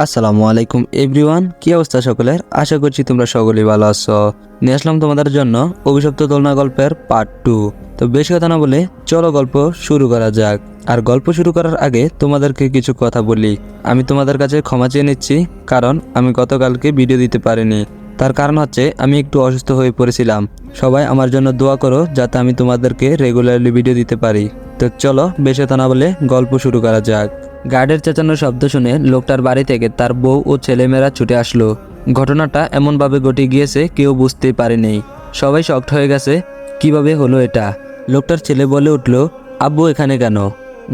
আসসালামু আলাইকুম এভরিওয়ান, কি অবস্থা সকলের? আশা করছি তোমরা সকলেই ভালো আছো। নিয়ে আসলাম তোমাদের জন্য অভিশপ্ত দোলনা গল্পের পার্ট 2। তো বেশি কথা না বলে চলো গল্প শুরু করা যাক। আর গল্প শুরু করার আগে তোমাদেরকে কিছু কথা বলি। আমি তোমাদের কাছে ক্ষমা চেয়ে নিচ্ছি, কারণ আমি গতকালকে ভিডিও দিতে পারিনি। তার কারণ হচ্ছে আমি একটু অসুস্থ হয়ে পড়েছিলাম। সবাই আমার জন্য দোয়া করো যাতে আমি তোমাদেরকে রেগুলারলি ভিডিও দিতে পারি। তো চলো বেশি কথা না বলে গল্প শুরু করা যাক। গার্ডের চেঁচানোর শব্দ শুনে লোকটার বাড়ি থেকে তার বউ ও ছেলেমেয়েরা ছুটে আসলো। ঘটনাটা এমনভাবে ঘটে গিয়েছে কেউ বুঝতেই পারেনি। সবাই শকড হয়ে গেছে, কিভাবে হলো এটা। লোকটার ছেলে বলে উঠল, আব্বু এখানে কেন?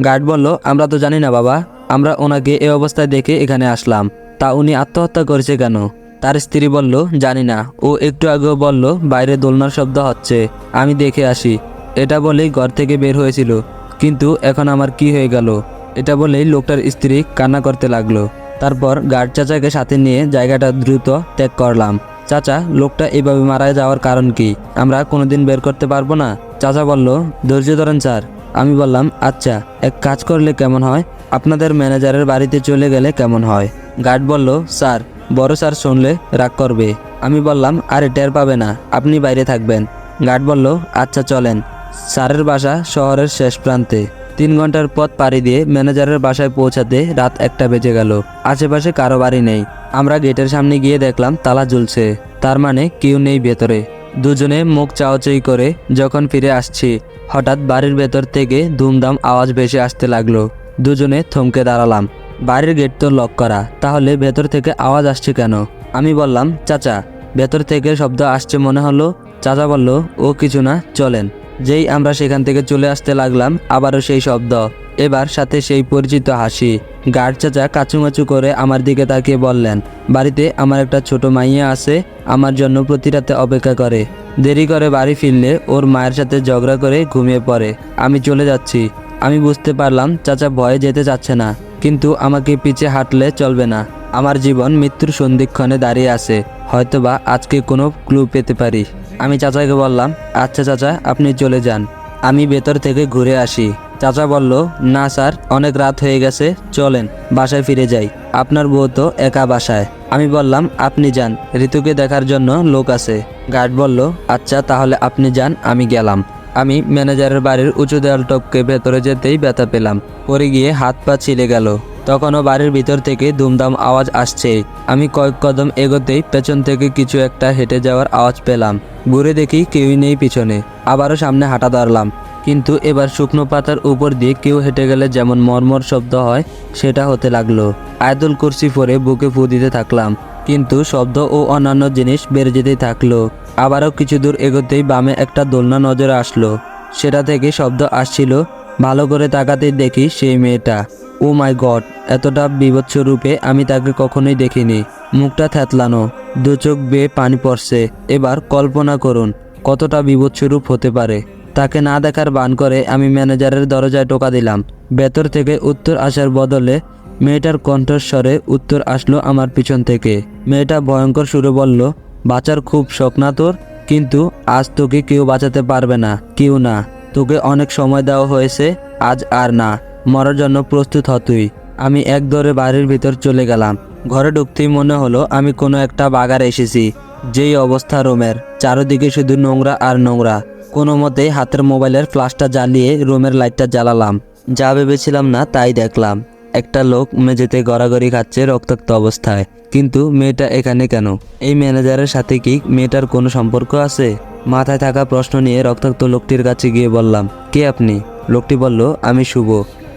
গার্ড বলল, আমরা তো জানি না বাবা, আমরা ওনাকে এই অবস্থায় দেখে এখানে আসলাম। তা উনি আত্মহত্যা করেছে কেন? তার স্ত্রী বলল, জানি না, ও একটু আগেও বলল বাইরে দোলনার শব্দ হচ্ছে, আমি দেখে আসি। এটা বলেই ঘর থেকে বের হয়েছিল, কিন্তু এখন আমার কি হয়ে গেল? এটা বলেই লোকটার স্ত্রী কান্না করতে লাগলো। তারপর গার্ড চাচাকে সাথে নিয়ে জায়গাটা দ্রুত ত্যাগ করলাম। চাচা, লোকটা এভাবে মারা যাওয়ার কারণ কি? আমরা কোনোদিন বের করতে পারবো না। চাচা বলল, ধৈর্য ধরেন স্যার। আমি বললাম, আচ্ছা, এক কাজ করলে কেমন হয়? আপনাদের ম্যানেজারের বাড়িতে চলে গেলে কেমন হয়? গার্ড বলল, স্যার, বড় স্যার শুনলে রাগ করবে। আমি বললাম, আরে টের পাবে না, আপনি বাইরে থাকবেন। গার্ড বলল, আচ্ছা চলেন। স্যারের বাসা শহরের শেষ প্রান্তে। 3 ঘন্টার পথ পাড়ি দিয়ে ম্যানেজারের বাসায় পৌঁছাতে রাত 1টা বেজে গেল। আশেপাশে কারো বাড়ি নেই। আমরা গেটের সামনে গিয়ে দেখলাম তালা ঝুলছে, তার মানে কেউ নেই ভেতরে। দুজনে মুখ চাওয়াচাই করে যখন ফিরে আসছি, হঠাৎ বাড়ির ভেতর থেকে ধুমধাম আওয়াজ ভেসে আসতে লাগলো। দুজনে থমকে দাঁড়ালাম। বাড়ির গেট তো লক করা, তাহলে ভেতর থেকে আওয়াজ আসছে কেন? আমি বললাম, চাচা, ভেতর থেকে শব্দ আসছে মনে হলো। চাচা বলল, ও কিছু না, চলেন। যেই আমরা সেখান থেকে চলে আসতে লাগলাম, আবারও সেই শব্দ, এবার সাথে সেই পরিচিত হাসি। গার্ড চাচা কাচুমাচু করে আমার দিকে তাকিয়ে বললেন, বাড়িতে আমার একটা ছোট মাইয়া আছে, আমার জন্য প্রতি রাতে অপেক্ষা করে। দেরি করে বাড়ি ফিরলে ওর মায়ের সাথে ঝগড়া করে ঘুমিয়ে পড়ে। আমি চলে যাচ্ছি। আমি বুঝতে পারলাম চাচা ভয়ে যেতে চাচ্ছে না, কিন্তু আমাকে পিছে হাঁটলে চলবে না। আমার জীবন মৃত্যুর সন্ধিক্ষণে দাঁড়িয়ে আছে, হয়তোবা আজকে কোনো ক্লু পেতে পারি। আমি চাচাকে বললাম, আচ্ছা চাচা, আপনি চলে যান, আমি ভেতর থেকে ঘুরে আসি। চাচা বলল, না স্যার, অনেক রাত হয়ে গেছে, চলেন বাসায় ফিরে যাই, আপনার বউ তো একা বাসায়। আমি বললাম, আপনি যান, ঋতুকে দেখার জন্য লোক আছে। গার্ড বলল, আচ্ছা তাহলে আপনি যান, আমি গেলাম। আমি ম্যানেজারের বাড়ির উঁচু দেয়াল টপকে ভেতরে যেতেই ব্যথা পেলাম। পরে গিয়ে হাত পা ছিলে গেল। তখনও বাড়ির ভিতর থেকে ধুমধাম আওয়াজ আসছে। আমি কয়েক কদম এগোতেই পেছন থেকে কিছু একটা হেঁটে যাওয়ার আওয়াজ পেলাম। ঘুরে দেখি কেউই নেই পিছনে। আবারও সামনে হাঁটা ধরলাম, কিন্তু এবার শুকনো পাতার উপর দিয়ে কেউ হেঁটে গেলে যেমন মর্মর শব্দ হয়, সেটা হতে লাগলো। আয়াতুল কুরসি পরে বুকে ফু দিতে থাকলাম, কিন্তু শব্দ ও অন্যান্য জিনিস বেড়ে যেতেই থাকলো। আবারও কিছু দূর এগোতেই বামে একটা দোলনা নজরে আসলো। সেটা থেকে শব্দ আসছিল। ভালো করে তাকাতেই দেখি সেই মেয়েটা। ও মাই গড, এতটা বীভৎস রূপে আমি তাকে কখনোই দেখিনি। মুখটা থ্যাতলানো, দু চোখ বেয়ে পানি পড়ছে। এবার কল্পনা করুন কতটা বীভৎস রূপ হতে পারে। তাকে না দেখার বান করে আমি ম্যানেজারের দরজায় টোকা দিলাম। ভেতর থেকে উত্তর আসার বদলে মেয়েটার কণ্ঠস্বরে উত্তর আসলো আমার পিছন থেকে। মেয়েটা ভয়ঙ্কর সুরে বলল, বাঁচার খুব শখ না তোর? কিন্তু আজ তোকে কেউ বাঁচাতে পারবে না, কেউ না। তোকে অনেক সময় দেওয়া হয়েছে, আজ আর না, মরার জন্য প্রস্তুত হ তুই। আমি এক দৌড়ে বাড়ির ভিতর চলে গেলাম। ঘরে ঢুকতেই মনে হলো আমি কোনো একটা বাগারে এসেছি। যেই অবস্থা রুমের, চারদিকে শুধু নোংরা আর নোংরা। কোনো মতেই হাতের মোবাইলের ফ্ল্যাশটা জ্বালিয়ে রুমের লাইটটা জ্বালালাম। যা ভেবেছিলাম না তাই দেখলাম। একটা লোক মেঝেতে গড়াগড়ি খাচ্ছে রক্তাক্ত অবস্থায়। কিন্তু মেয়েটা এখানে কেন? এই ম্যানেজারের সাথে কি মেয়েটার কোনো সম্পর্ক আছে? মাথায় থাকা প্রশ্ন নিয়ে রক্তাক্ত লোকটির কাছে গিয়ে বললাম, কে আপনি? লোকটি বলল, আমি শুভ।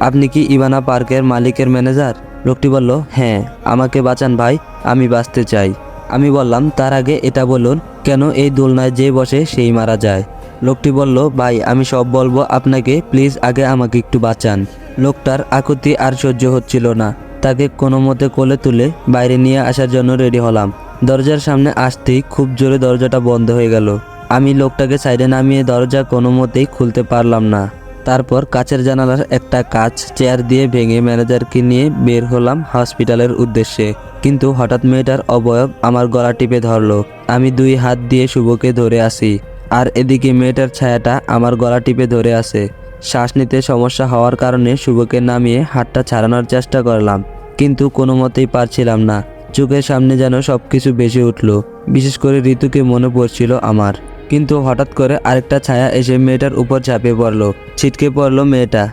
আপনি কি ইভানা পার্কের মালিকের ম্যানেজার? লোকটি বলল, হ্যাঁ, আমাকে বাঁচান ভাই, আমি বাঁচতে চাই। আমি বললাম, তার আগে এটা বলুন, কেন এই দোলনায় যে বসে সেই মারা যায়? লোকটি বলল, ভাই আমি সব বলবো আপনাকে, প্লিজ আগে আমাকে একটু বাঁচান। লোকটার আকুতি আর সহ্য হচ্ছিল না। তাকে কোনো মতে কোলে তুলে বাইরে নিয়ে আসার জন্য রেডি হলাম। দরজার সামনে আসতেই খুব জোরে দরজাটা বন্ধ হয়ে গেল। আমি লোকটাকে সাইডে নামিয়ে দরজা কোনো মতেই খুলতে পারলাম না। তারপর কাচের জানালার একটা কাচ চেয়ার দিয়ে ভেঙে ম্যানেজারকে নিয়ে বের হলাম হসপিটালের উদ্দেশ্যে। কিন্তু হঠাৎ মেয়েটার অবয়ব আমার গলা টিপে ধরলো। আমি 2 হাত দিয়ে শুভকে ধরে আসি, আর এদিকে মেয়েটার ছায়াটা আমার গলা টিপে ধরে আছে। শ্বাস নিতে সমস্যা হওয়ার কারণে শুভকে নামিয়ে হাতটা ছাড়ানোর চেষ্টা করলাম, কিন্তু কোনো মতেই পারছিলাম না। চোখের সামনে যেন সবকিছু ভেসে উঠল। বিশেষ করে ঋতুকে মনে পড়ছিল আমার। কিন্তু হঠাৎ করে আরেকটা ছায়া এসে মেয়েটার উপর ঝাঁপিয়ে পড়ল। ছিটকে পড়ল মেয়েটা।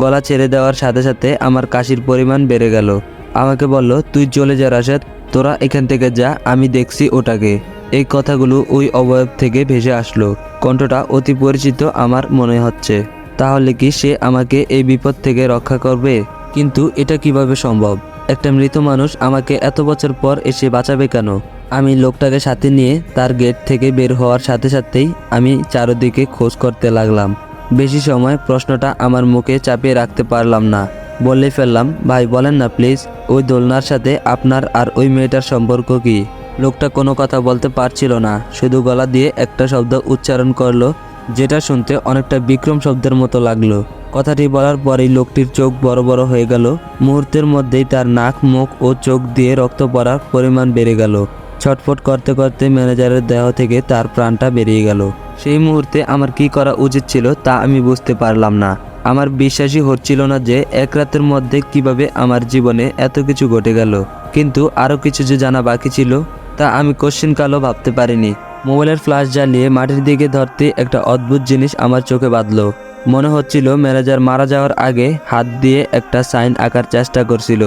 গলা ছেড়ে দেওয়ার সাথে সাথে আমার কাশির পরিমাণ বেড়ে গেল। আমাকে বলল, তুই চলে যা রাশেদ, তোরা এখান থেকে যা, আমি দেখছি ওটাকে। এই কথাগুলো ওই অবয়ব থেকে ভেসে আসলো। কণ্ঠটা অতি পরিচিত আমার মনে হচ্ছে। তাহলে কি সে আমাকে এই বিপদ থেকে রক্ষা করবে? কিন্তু এটা কিভাবে সম্ভব? একটা মৃত মানুষ আমাকে এত বছর পর এসে বাঁচাবে কেন? আমি লোকটাকে সাথে নিয়ে তার গেট থেকে বের হওয়ার সাথে সাথেই আমি চারদিকে খোঁজ করতে লাগলাম। বেশি সময় প্রশ্নটা আমার মুখে চাপিয়ে রাখতে পারলাম না। বলে ফেললাম, ভাই বলেন না প্লিজ, ওই দোলনার সাথে আপনার আর ওই মেয়েটার সম্পর্ক কি? লোকটা কোনো কথা বলতে পারছিল না, শুধু গলা দিয়ে একটা শব্দ উচ্চারণ করলো, যেটা শুনতে অনেকটা বিক্রম শব্দের মতো লাগলো। কথাটি বলার পরেই লোকটির চোখ বড় বড় হয়ে গেল। মুহূর্তের মধ্যেই তার নাক, মুখ ও চোখ দিয়ে রক্ত পড়ার পরিমাণ বেড়ে গেল। ছটফট করতে করতে ম্যানেজারের দেহ থেকে তার প্রাণটা বেরিয়ে গেল। সেই মুহূর্তে আমার কি করা উচিত ছিল তা আমি বুঝতে পারলাম না। আমার বিশ্বাসই হচ্ছিল না যে এক রাতের মধ্যে কিভাবে আমার জীবনে এত কিছু ঘটে গেল। কিন্তু আরও কিছু যে জানা বাকি ছিল তা আমি কোশ্চিনকালও ভাবতে পারিনি। মোবাইলের ফ্ল্যাশ জ্বালিয়ে মাটির দিকে ধরতে একটা অদ্ভুত জিনিস আমার চোখে বাঁধলো। মনে হচ্ছিল ম্যানেজার মারা যাওয়ার আগে হাত দিয়ে একটা সাইন আঁকার চেষ্টা করছিল।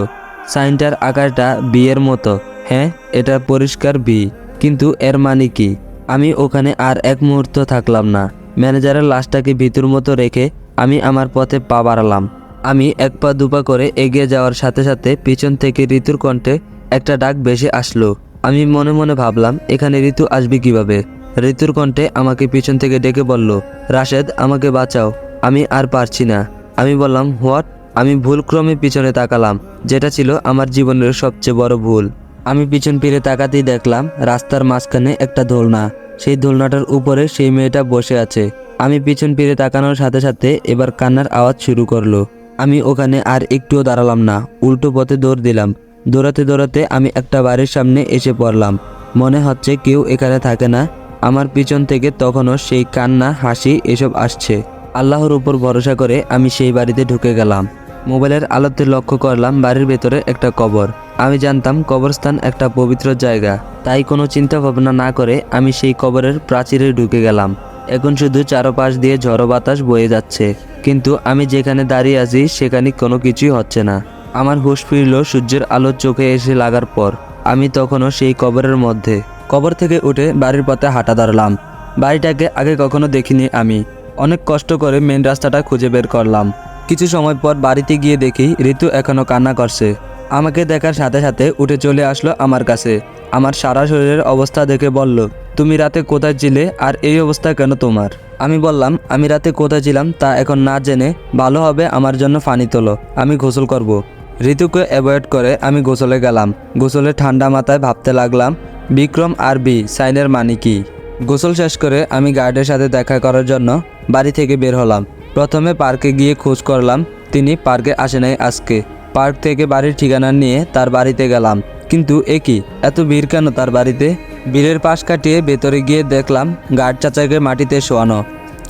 সাইনটার আকারটা বি এর মতো। হ্যাঁ, এটা পরিষ্কার বি, কিন্তু এর মানে কি? আমি ওখানে আর এক মুহূর্ত থাকলাম না। ম্যানেজারের লাশটাকে ভিতর মতো রেখে আমি আমার পথে পা বাড়ালাম। আমি এক পা দুপা করে এগিয়ে যাওয়ার সাথে সাথে পিছন থেকে ঋতুর কণ্ঠে একটা ডাক ভেসে আসলো। আমি মনে মনে ভাবলাম, এখানে ঋতু আসবে কিভাবে? ঋতুর কণ্ঠে আমাকে পিছন থেকে ডেকে বলল, রাশেদ, আমাকে বাঁচাও, আমি আর পারছি না। আমি বললাম, হোয়াট? আমি ভুলক্রমে পিছনে তাকালাম, যেটা ছিল আমার জীবনের সবচেয়ে বড় ভুল। আমি পিছন ফিরে তাকাতেই দেখলাম রাস্তার মাঝখানে একটা দোলনা। সেই দোলনাটার উপরে সেই মেয়েটা বসে আছে। আমি পিছন ফিরে তাকানোর সাথে সাথে এবার কান্নার আওয়াজ শুরু করলো। আমি ওখানে আর একটুও দাঁড়ালাম না, উল্টো পথে দৌড় দিলাম। দৌড়াতে দৌড়াতে আমি একটা বাড়ির সামনে এসে পড়লাম। মনে হচ্ছে কেউ এখানে থাকে না। আমার পিছন থেকে তখনও সেই কান্না, হাসি এসব আসছে। আল্লাহর উপর ভরসা করে আমি সেই বাড়িতে ঢুকে গেলাম। মোবাইলের আলোতে লক্ষ্য করলাম বাড়ির ভেতরে একটা কবর। আমি জানতাম কবরস্থান একটা পবিত্র জায়গা, তাই কোনো চিন্তা ভাবনা না করে আমি সেই কবরের প্রাচীরে ঢুকে গেলাম। এখন শুধু চারপাশ দিয়ে ঝড়ো বাতাস বয়ে যাচ্ছে, কিন্তু আমি যেখানে দাঁড়িয়ে আছি সেখানে কোনো কিছুই হচ্ছে না। আমার হুঁশ ফিরল সূর্যের আলো চোখে এসে লাগার পর। আমি তখনও সেই কবরের মধ্যে। কবর থেকে উঠে বাড়ির পথে হাঁটা ধরলাম। বাড়িটাকে আগে কখনো দেখিনি আমি। অনেক কষ্ট করে মেন রাস্তাটা খুঁজে বের করলাম। কিছু সময় পর বাড়িতে গিয়ে দেখি ঋতু এখনও কান্না করছে। আমাকে দেখার সাথে সাথে উঠে চলে আসলো আমার কাছে। আমার সারা শরীরের অবস্থা দেখে বলল, তুমি রাতে কোথায় ছিলে আর এই অবস্থা কেন তোমার? আমি বললাম, আমি রাতে কোথায় ছিলাম তা এখন না জেনে ভালো হবে আমার জন্য পানি তোলো, আমি গোসল করব। ঋতুকে অ্যাভয়েড করে আমি গোসলে গেলাম। গোসলে ঠান্ডা মাথায় ভাবতে লাগলাম বিক্রম আর বি সাইনের মানে কি। গোসল শেষ করে আমি গার্ডের সাথে দেখা করার জন্য বাড়ি থেকে বের হলাম। প্রথমে পার্কে গিয়ে খোঁজ করলাম, তিনি পার্কে আসে নাই আজকে। পার্ক থেকে বাড়ির ঠিকানা নিয়ে তার বাড়িতে গেলাম, কিন্তু কি এত ভিড় কেন তার বাড়িতে? ভিড়ের পাশ কাটিয়ে ভেতরে গিয়ে দেখলাম গার্ড চাচাকে মাটিতে শোয়ানো।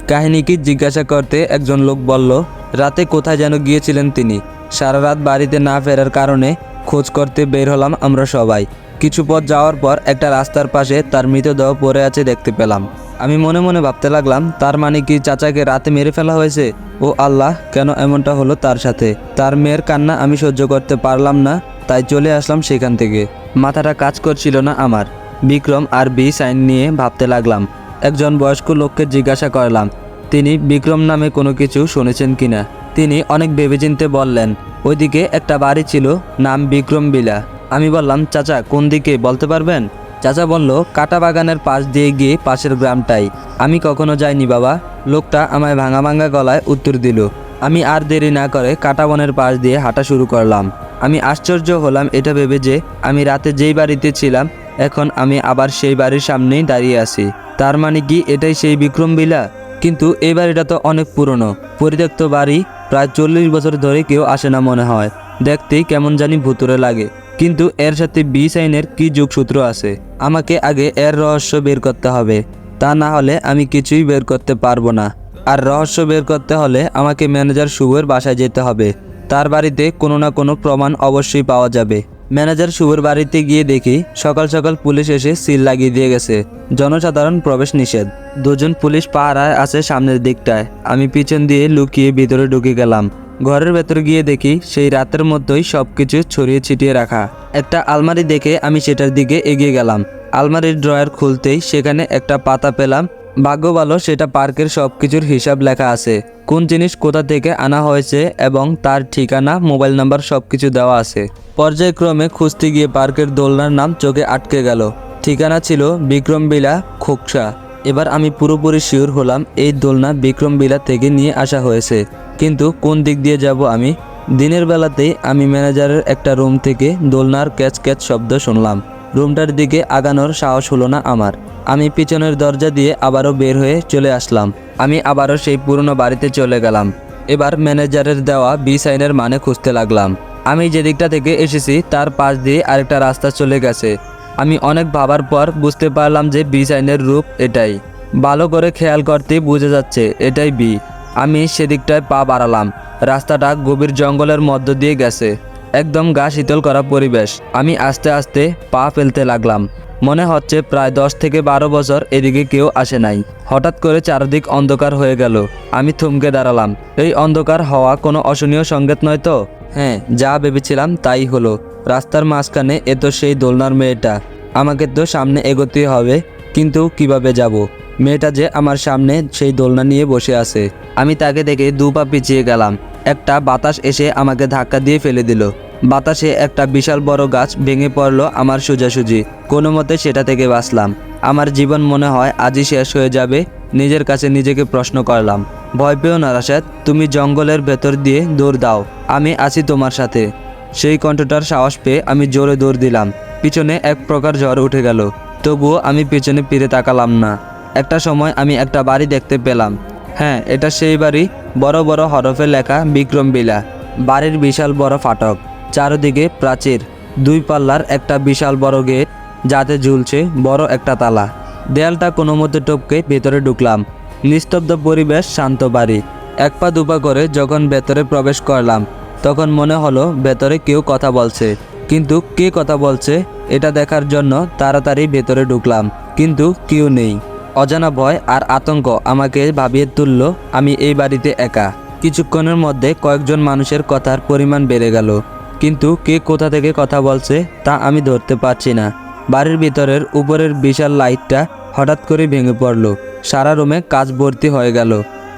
কাহিনী কি জিজ্ঞাসা করতে একজন লোক বলল, রাতে কোথায় যেন গিয়েছিলেন তিনি। সারা রাত বাড়িতে না ফেরার কারণে খোঁজ করতে বের হলাম আমরা সবাই। কিছু পথ যাওয়ার পর একটা রাস্তার পাশে তার মৃতদেহ পড়ে আছে দেখতে পেলাম। আমি মনে মনে ভাবতে লাগলাম, তার মানে কি চাচাকে রাতে মেরে ফেলা হয়েছে? ও আল্লাহ, কেন এমনটা হলো তার সাথে? তার মেয়ের কান্না আমি সহ্য করতে পারলাম না, তাই চলে আসলাম সেখান থেকে। মাথাটা কাজ করছিল না আমার। বিক্রম আর বি সাইন নিয়ে ভাবতে লাগলাম। একজন বয়স্ক লোককে জিজ্ঞাসা করলাম তিনি বিক্রম নামে কোনো কিছু শুনেছেন কিনা। তিনি অনেক ভেবেচিন্তে বললেন, ওইদিকে একটা বাড়ি ছিল, নাম বিক্রম বিলা। আমি বললাম, চাচা কোন দিকে বলতে পারবেন? চাচা বলল, কাটা বাগানের পাশ দিয়ে গিয়ে পাশের গ্রামটাই। আমি কখনো যাইনি বাবা। লোকটা আমায় ভাঙা ভাঙা গলায় উত্তর দিল। আমি আর দেরি না করে কাটা বনের পাশ দিয়ে হাঁটা শুরু করলাম। আমি আশ্চর্য হলাম এটা ভেবে যে আমি রাতে যেই বাড়িতে ছিলাম এখন আমি আবার সেই বাড়ির সামনেই দাঁড়িয়ে আছি। তার মানে কি এটাই সেই বিক্রম বিলা? কিন্তু এই বাড়িটা তো অনেক পুরনো, পরিত্যক্ত বাড়ি, প্রায় 40 বছর ধরে কেউ আসে না মনে হয়। দেখতেই কেমন জানি ভুতুরে লাগে। কিন্তু এর সাথে বি সাইনের কি যোগসূত্র আছে? আমাকে আগে এর রহস্য বের করতে হবে, তা না হলে আমি কিছুই বের করতে পারবো না। আর রহস্য বের করতে হলে আমাকে ম্যানেজার শুভের বাসায় যেতে হবে। তার বাড়িতে কোনো না কোনো প্রমাণ অবশ্যই পাওয়া যাবে। ম্যানেজার শুভর বাড়িতে গিয়ে দেখি সকাল সকাল পুলিশ এসে সিল লাগিয়ে দিয়ে গেছে, জনসাধারণ প্রবেশ নিষেধ। দুজন পুলিশ পাহারায় আছে সামনের দিকটায়। আমি পিছন দিয়ে লুকিয়ে ভিতরে ঢুকে গেলাম। ঘরের ভেতর গিয়ে দেখি সেই রাতের মধ্যেই সবকিছু ছড়িয়ে ছিটিয়ে রাখা। একটা আলমারি দেখে আমি সেটার দিকে এগিয়ে গেলাম। আলমারির ড্রয়ার খুলতেই সেখানে একটা পাতা পেলাম। ভাগ্য ভালো, সেটা পার্কের সবকিছুর হিসাব লেখা আছে, কোন জিনিস কোথা থেকে আনা হয়েছে এবং তার ঠিকানা, মোবাইল নাম্বার সবকিছু দেওয়া আছে। পর্যায়ক্রমে খুঁজতে গিয়ে পার্কের দোলনার নাম চোখে আটকে গেল। ঠিকানা ছিল বিক্রমবিলা, খোকসা। এবার আমি পুরোপুরি শিওর হলাম এই দোলনা বিক্রমবিলা থেকে নিয়ে আসা হয়েছে, কিন্তু কোন দিক দিয়ে যাব আমি? দিনের বেলাতেই আমি ম্যানেজারের একটা রুম থেকে দোলনার ক্যাচ ক্যাচ শব্দ শুনলাম। রুমটার দিকে আগানোর সাহস হলো না আমার। আমি পিছনের দরজা দিয়ে আবারও বের হয়ে চলে আসলাম। আমি আবারও সেই পুরনো বাড়িতে চলে গেলাম। এবার ম্যানেজারের দেওয়া বি সাইনের মানে খুঁজতে লাগলাম। আমি যে দিকটা থেকে এসেছি তার পাশ দিয়ে আরেকটা রাস্তা চলে গেছে। আমি অনেক ভাবার পর বুঝতে পারলাম যে বি সাইনের রূপ এটাই। ভালো করে খেয়াল করতেই বোঝা যাচ্ছে এটাই বি। আমি সেদিকটায় পা বাড়ালাম। রাস্তাটা গভীর জঙ্গলের মধ্য দিয়ে গেছে, একদম গা শীতল করা পরিবেশ। আমি আস্তে আস্তে পা ফেলতে লাগলাম। মনে হচ্ছে প্রায় 10 থেকে 12 বছর এদিকে কেউ আসে নাই। হঠাৎ করে চারদিক অন্ধকার হয়ে গেল। আমি থমকে দাঁড়ালাম। এই অন্ধকার হওয়া কোনো অশনীয় সংকেত নয় তো? হ্যাঁ, যা ভেবেছিলাম তাই হলো। রাস্তার মাঝখানে এ তো সেই দোলনার মেয়েটা। আমাকে তো সামনে এগোতে হবে, কিন্তু কিভাবে যাব? মেয়েটা যে আমার সামনে সেই দোলনা নিয়ে বসে আছে। আমি তাকে দেখে 2 পা পিছিয়ে গেলাম। একটা বাতাস এসে আমাকে ধাক্কা দিয়ে ফেলে দিল। বাতাসে একটা বিশাল বড় গাছ ভেঙে পড়লো আমার সোজাসুজি। কোনো মতে সেটা থেকে বাঁচলাম। আমার জীবন মনে হয় আজই শেষ হয়ে যাবে। নিজের কাছে নিজেকে প্রশ্ন করলাম, ভয় পেও না রাশেদ, তুমি জঙ্গলের ভেতর দিয়ে দৌড় দাও, আমি আছি তোমার সাথে। সেই কণ্ঠটার সাহস পেয়ে আমি জোরে দৌড় দিলাম। পিছনে এক প্রকার ঝড় উঠে গেল, তবুও আমি পিছনে ফিরে তাকালাম না। একটা সময় আমি একটা বাড়ি দেখতে পেলাম। হ্যাঁ, এটা সেই বাড়ি। বড় বড় হরফে লেখা বিক্রমবিলা। বাড়ির বিশাল বড় ফাটক, চারদিকে প্রাচীর, 2 পাল্লার একটা বিশাল বড় গেট, যাতে ঝুলছে বড় একটা তালা। দেয়ালটা কোনো মতে টপকে ভেতরে ঢুকলাম। নিস্তব্ধ পরিবেশ, শান্ত বাড়ি। 1 পা 2 পা করে যখন ভেতরে প্রবেশ করলাম তখন মনে হলো ভেতরে কেউ কথা বলছে, কিন্তু কে কথা বলছে এটা দেখার জন্য তাড়াতাড়ি ভেতরে ঢুকলাম, কিন্তু কেউ নেই। অজানা ভয় আর আতঙ্ক আমাকে ভাবিয়ে তুলল। আমি এই বাড়িতে একা। কিছুক্ষণের মধ্যে কয়েকজন মানুষের কথার পরিমাণ বেড়ে গেল, কিন্তু কে কোথা থেকে কথা বলছে তা আমি ধরতে পারছি না। বাড়ির ভিতরের উপরের বিশাল লাইটটা হঠাৎ করে ভেঙে পড়ল। সারা রুমে কাচ ভর্তি হয়ে গেল।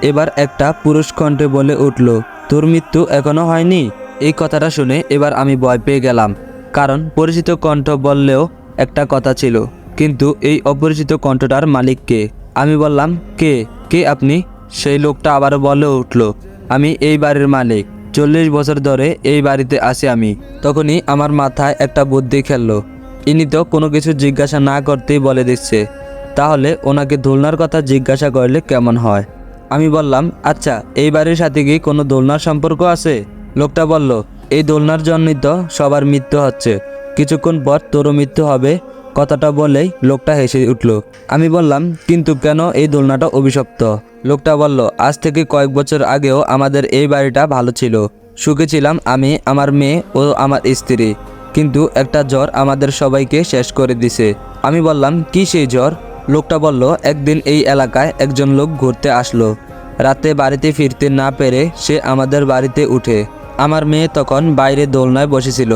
এবার একটা পুরুষ কণ্ঠে বলে উঠল, তোর মৃত্যু এখনো হয়নি? এই কথাটা শুনে এবার আমি ভয় পেয়ে গেলাম, কারণ পরিচিত কণ্ঠ বললেও একটা কথা ছিল, কিন্তু এই অপরিচিত কণ্ঠটার মালিক কে? আমি বললাম, কে কে আপনি? সেই লোকটা আবারও বলে উঠল, আমি এই বাড়ির মালিক, 40 বছর ধরে এই বাড়িতে আছি আমি। তখনই আমার মাথায় একটা বুদ্ধি খেললো। ইনি তো কোনো কিছু জিজ্ঞাসা না করতেই বলে দিচ্ছে, তাহলে ওনাকে দোলনার কথা জিজ্ঞাসা করলে কেমন হয়? আমি বললাম, আচ্ছা, এই বাড়ির সাথে কি কোনো দোলনার সম্পর্ক আছে? লোকটা বলল, এই দোলনার জন্যই তো সবার মৃত্যু হচ্ছে, কিছুক্ষণ পর তোরও মৃত্যু হবে। কথাটা বলেই লোকটা হেসে উঠল। আমি বললাম, কিন্তু কেন এই দোলনাটা অভিশপ্ত? লোকটা বলল, আজ থেকে কয়েক বছর আগেও আমাদের এই বাড়িটা ভালো ছিল, সুখে ছিলাম আমি, আমার মেয়ে ও আমার স্ত্রী, কিন্তু একটা জ্বর আমাদের সবাইকে শেষ করে দিছে। আমি বললাম, কি সেই জ্বর? লোকটা বলল, একদিন এই এলাকায় একজন লোক ঘুরতে আসলো। রাতে বাড়িতে ফিরতে না পেরে সে আমাদের বাড়িতে উঠে। আমার মেয়ে তখন বাইরে দোলনায় বসেছিল।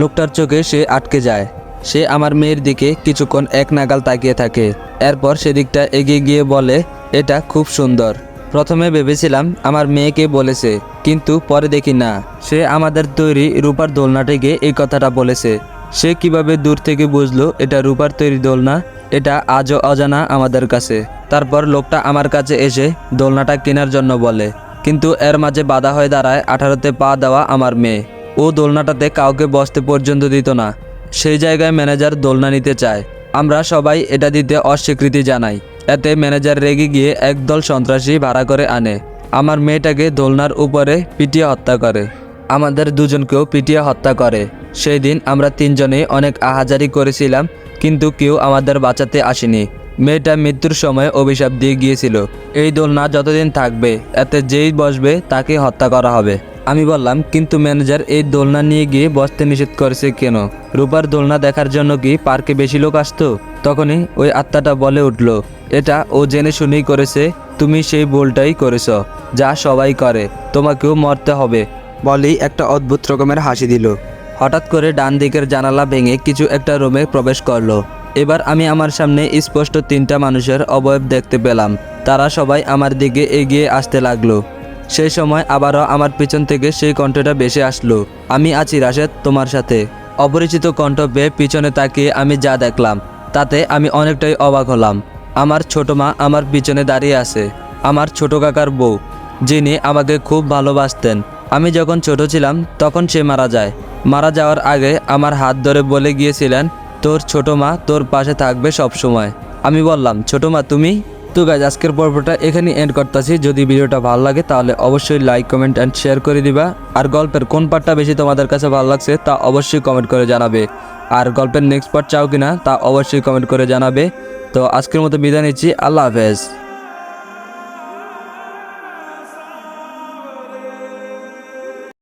লোকটার চোখে সে আটকে যায়। সে আমার মেয়ের দিকে কিছুক্ষণ এক নাগাল তাকিয়ে থাকে। এরপর সেদিকটা এগিয়ে গিয়ে বলে, এটা খুব সুন্দর। প্রথমে ভেবেছিলাম আমার মেয়েকে বলেছে, কিন্তু পরে দেখি না, সে আমাদের তৈরি রূপার দোলনাটিকে এই কথাটা বলেছে। সে কিভাবে দূর থেকে বুঝলো এটা রূপার তৈরি দোলনা, এটা আজও অজানা আমাদের কাছে। তারপর লোকটা আমার কাছে এসে দোলনাটা কেনার জন্য বলে, কিন্তু এর মাঝে বাধা হয়ে দাঁড়ায় 18তে পা দেওয়া আমার মেয়ে। ও দোলনাটাতে কাউকে বসতে পর্যন্ত দিত না। সেই জায়গায় ম্যানেজার দোলনা নিতে চায়। আমরা সবাই এটা দিতে অস্বীকৃতি জানাই। এতে ম্যানেজার রেগে গিয়ে একদল সন্ত্রাসী ভাড়া করে আনে। আমার মেয়েটাকে দোলনার উপরে পিটিয়ে হত্যা করে। আমাদের দুজনকেও পিটিয়ে হত্যা করে। সেই দিন আমরা 3 জনেই অনেক আহাজারি করেছিলাম, কিন্তু কেউ আমাদের বাঁচাতে আসেনি। মেয়েটা মৃত্যুর সময় অভিশাপ দিয়ে গিয়েছিল, এই দোলনা যতদিন থাকবে এতে যেই বসবে তাকে হত্যা করা হবে। আমি বললাম, কিন্তু ম্যানেজার এই দোলনা নিয়ে গিয়ে বসতে নিষেধ করেছে কেন? রূপার দোলনা দেখার জন্য কি পার্কে বেশি লোক আসতো? তখনই ওই আত্মাটা বলে উঠল, এটা ও জেনে শুনেই করেছে। তুমি সেই ভুলটাই করেছ, যা সবাই করে। তোমাকেও মরতে হবে। বলেই একটা অদ্ভুত রকমের হাসি দিল। হঠাৎ করে ডান দিকের জানালা ভেঙে কিছু একটা রুমে প্রবেশ করলো। এবার আমি আমার সামনে স্পষ্ট 3টা মানুষের অবয়ব দেখতে পেলাম। তারা সবাই আমার দিকে এগিয়ে আসতে লাগলো। সেই সময় আবারও আমার পিছন থেকে সেই কণ্ঠটা ভেসে আসলো, আমি আছি রাশেদ, তোমার সাথে। অপরিচিত কণ্ঠ পেয়ে পিছনে তাকিয়ে আমি যা দেখলাম তাতে আমি অনেকটাই অবাক হলাম। আমার ছোট মা আমার পিছনে দাঁড়িয়ে আছে, আমার ছোট কাকার বউ, যিনি আমাকে খুব ভালোবাসতেন। আমি যখন ছোট ছিলাম তখন সে মারা যায়। মারা যাওয়ার আগে আমার হাত ধরে বলে গিয়েছিলেন, তোর ছোট মা তোর পাশে থাকবে সব সময়। আমি বললাম, ছোট মা তুমি? তো গাইজ, আজকের পর্বটা এখানেই এন্ড করতেছি। যদি ভিডিওটা ভালো লাগে তাহলে অবশ্যই লাইক, কমেন্ট অ্যান্ড শেয়ার করে দিবা। আর গল্পের কোন পার্টটা বেশি তোমাদের কাছে ভালো লাগছে তা অবশ্যই কমেন্ট করে জানাবে। আর গল্পের নেক্সট পার্ট চাও কিনা তা অবশ্যই কমেন্ট করে জানাবে। তো আজকের মতো বিদায় নিচ্ছি, আল্লাহ হাফেজ।